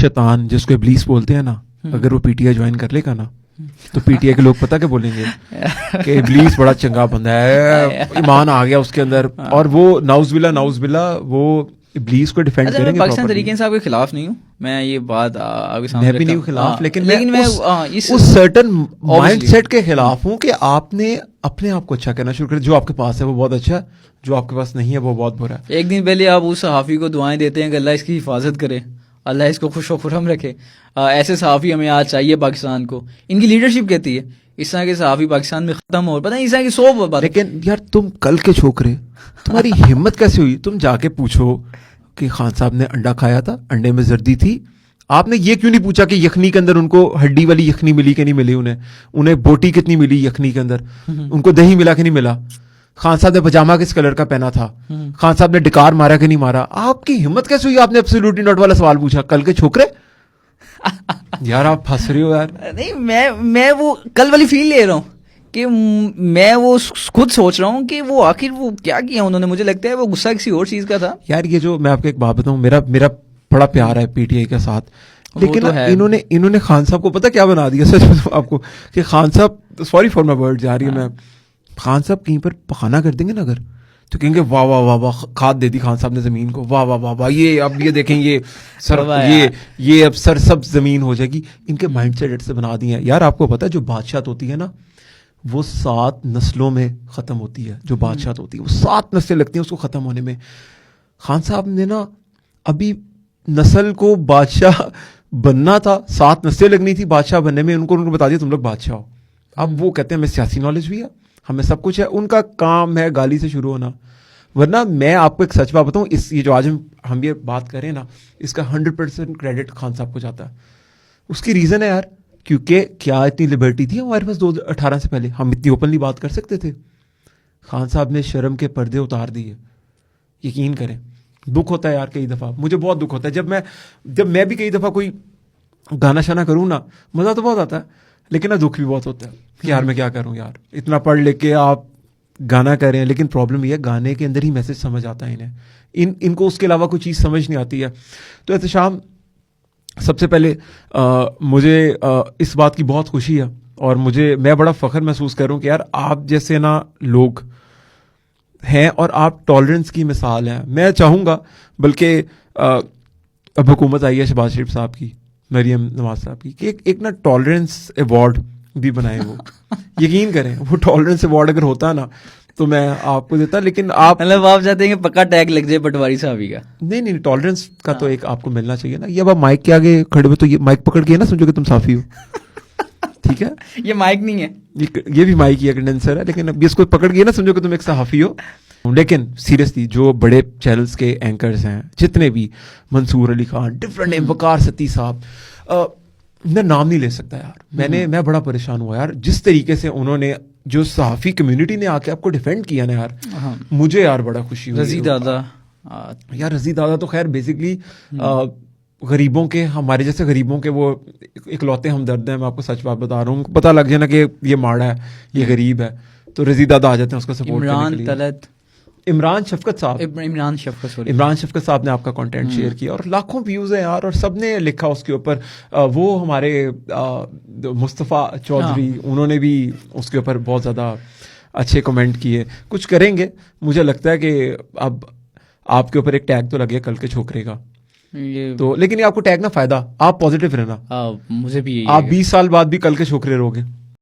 شیطان جس کو ابلیس بولتے ہیں نا, اگر وہ پی ٹی آئی جوائن کر لے گا نا تو پی ٹی آئی کے لوگ پتہ کیا بولیں گے کہ ابلیس بڑا چنگا بندہ ہے, ایمان آ گیا اس کے اندر, اور وہ نعوذ باللہ وہ ابلیس کو ڈیفینڈ کریں گے. پاکستان تحریک صاحب کے خلاف نہیں ہوں میں, یہ بات آپ کے سامنے میں بھی نہیں ہوں خلاف, لیکن میں اس سرٹن مائنڈ سیٹ کے خلاف ہوں کہ آپ نے اپنے آپ کو اچھا کرنا شروع کر. جو آپ کے پاس ہے وہ بہت اچھا ہے, جو آپ کے پاس نہیں ہے وہ بہت برا ہے. ایک دن پہلے آپ اس صحافی کو دعائیں دیتے ہیں کہ اللہ اس کی حفاظت کرے, اللہ اس کو خوش و خرم رکھے. ایسے صحافی ہمیں آج چاہیے پاکستان کو. ان کی لیڈرشپ کہتی ہے اس طرح کے صحافی پاکستان میں ختم ہو, پتہ نہیں اس طرح کی 100 بات. لیکن یار تم کل کے چھوکرے, تمہاری ہمت کیسے ہوئی؟ تم جا کے پوچھو کہ خان صاحب نے انڈا کھایا تھا, انڈے میں زردی تھی. آپ نے یہ کیوں نہیں پوچھا کہ یخنی کے اندر ان کو ہڈی والی یخنی ملی کہ نہیں ملی, انہیں بوٹی کتنی ملی یخنی کے اندر, ان کو دہی ملا کہ نہیں ملا, خان صاحب نے پجامہ کس کلر کا پہنا تھا, خان صاحب نے ڈکار مارا کہ نہیں مارا. آپ کی ہمت کیسے ہوئی؟ آپ نے ایبسولوٹلی ناٹ والا سوال پوچھا کل کے چھوکرے. یار آپ پھنس رہی ہو یار. نہیں میں وہ کل والی فیل لے رہا ہوں کہ میں وہ خود سوچ رہا ہوں کہ وہ آخر وہ کیا کیا انہوں نے. مجھے لگتا ہے وہ غصہ کسی اور چیز کا تھا. یار یہ جو میں آپ کو ایک بات بتاؤں, میرا بڑا پیار ہے پی ٹی آئی کے ساتھ, لیکن انہوں نے خان صاحب کو پتہ کیا بنا دیا سچ بتاؤں آپ کو, کہ خان صاحب, سوری فار مائی ورڈ جا رہی ہے میں, خان صاحب کہیں پر پخانا کر دیں گے نا اگر, تو کہیں گے واہ واہ واہ واہ کھاد دے دی خان صاحب نے زمین کو, واہ واہ واہ واہ یہ اب یہ دیکھیں یہ اب سر سب زمین ہو جائے گی. ان کے مائنڈ سیٹ سے بنا دی ہیں. یار آپ کو پتہ ہے جو بادشاہت ہوتی ہے نا وہ 7 نسلوں میں ختم ہوتی ہے. جو بادشاہت ہوتی ہے وہ 7 نسلیں لگتی ہیں اس کو ختم ہونے میں. خان صاحب نے نا ابھی نسل کو بادشاہ بننا تھا, 7 نسلیں لگنی تھی بادشاہ بننے میں, ان کو بتا دیا تم لوگ بادشاہ ہو. اب وہ کہتے ہیں ہمیں سیاسی نالج بھی ہے, ہمیں سب کچھ ہے. ان کا کام ہے گالی سے شروع ہونا. ورنہ میں آپ کو ایک سچ بات بتاؤں, یہ جو آج ہم یہ بات کریں نا, اس کا 100% کریڈٹ خان صاحب کو جاتا ہے. اس کی ریزن ہے یار, کیونکہ کیا اتنی لبرٹی تھی ہمارے پاس 2018 سے پہلے, ہم اتنی اوپنلی بات کر سکتے تھے. خان صاحب نے شرم کے پردے اتار دیے. یقین کریں دکھ ہوتا ہے یار کئی دفعہ, مجھے بہت دکھ ہوتا ہے جب میں بھی کئی دفعہ کوئی گانا شانا کروں نا, مزہ تو بہت آتا ہے, لیکن نا دکھ بھی بہت ہوتا ہے کہ یار میں کیا کروں یار, اتنا پڑھ لکھ کے آپ گانا کر رہے ہیں, لیکن پرابلم یہ ہے گانے کے اندر ہی میسج سمجھ آتا ہے انہیں, ان کو اس کے علاوہ کوئی چیز سمجھ نہیں آتی ہے. تو احتشام سب سے پہلے مجھے اس بات کی بہت خوشی ہے, اور میں بڑا فخر محسوس کر رہا ہوں کہ یار آپ جیسے نا لوگ ہیں اور آپ ٹالرنس کی مثال ہیں. میں چاہوں گا بلکہ اب حکومت آئی ہے شہباز شریف صاحب کی, مریم نواز صاحب کی, کہ ایک نا ٹالرنس ایوارڈ بھی بنائے وہ. یقین کریں وہ ٹالرنس ایوارڈ اگر ہوتا نا تو میں آپ کو دیتا, لیکن آپ چاہتے ہیں کہ پکا ٹیگ لگ جائے پٹواری صاحبی کا. نہیں ٹالرنس کا تو ایک آپ کو ملنا چاہیے نا. یہ اب آپ مائک کے آگے کھڑے ہوئے تو یہ مائک پکڑ کے نا سمجھو کہ تم صافی ہو, ٹھیک ہے. یہ مائک نہیں ہے, یہ بھی مائک ہی ہے, کنڈینسر ہے, لیکن اب اس کو پکڑ کے نا سمجھو کہ تم ایک صحافی ہو. لیکن سیریسلی جو بڑے چینلز کے اینکرز ہیں جتنے بھی, منصور علی خان, ڈفرنٹ نیم, وقار ستی صاحب, میں نام نہیں لے سکتا یار. میں بڑا پریشان ہوا یار جس طریقے سے انہوں نے, جو صحافی کمیونٹی نے آ کے آپ کو ڈیفینڈ کیا نا یار, مجھے یار بڑا خوشی ہوئی. رضی دادا یار, رضی دادا تو خیر بیسکلی غریبوں کے, ہمارے جیسے غریبوں کے وہ اکلوتے ہمدرد ہیں. میں آپ کو سچ بات بتا رہا ہوں, پتہ لگ جائے نا کہ یہ ماڑا ہے, یہ غریب ہے, تو رضی دادا آ جاتے ہیں اس کا سپورٹ کرنے کے لیے. عمران شفقت صاحب نے آپ کا کنٹینٹ شیئر کیا اور لاکھوں ویوز ہیں یار, اور سب نے لکھا اس کے اوپر. وہ ہمارے مصطفیٰ چودھری, انہوں نے بھی اس کے اوپر بہت زیادہ اچھے کمنٹ کیے. کچھ کریں گے, مجھے لگتا ہے کہ اب آپ کے اوپر ایک ٹیگ تو لگے کل کے چھوکرے کا, تو لیکن یہ آپ کو ٹیگ نہ فائدہ, آپ پازیٹیو رہنا. مجھے بھی آپ 20 سال بعد بھی کل کے چھوکرے رہو گے.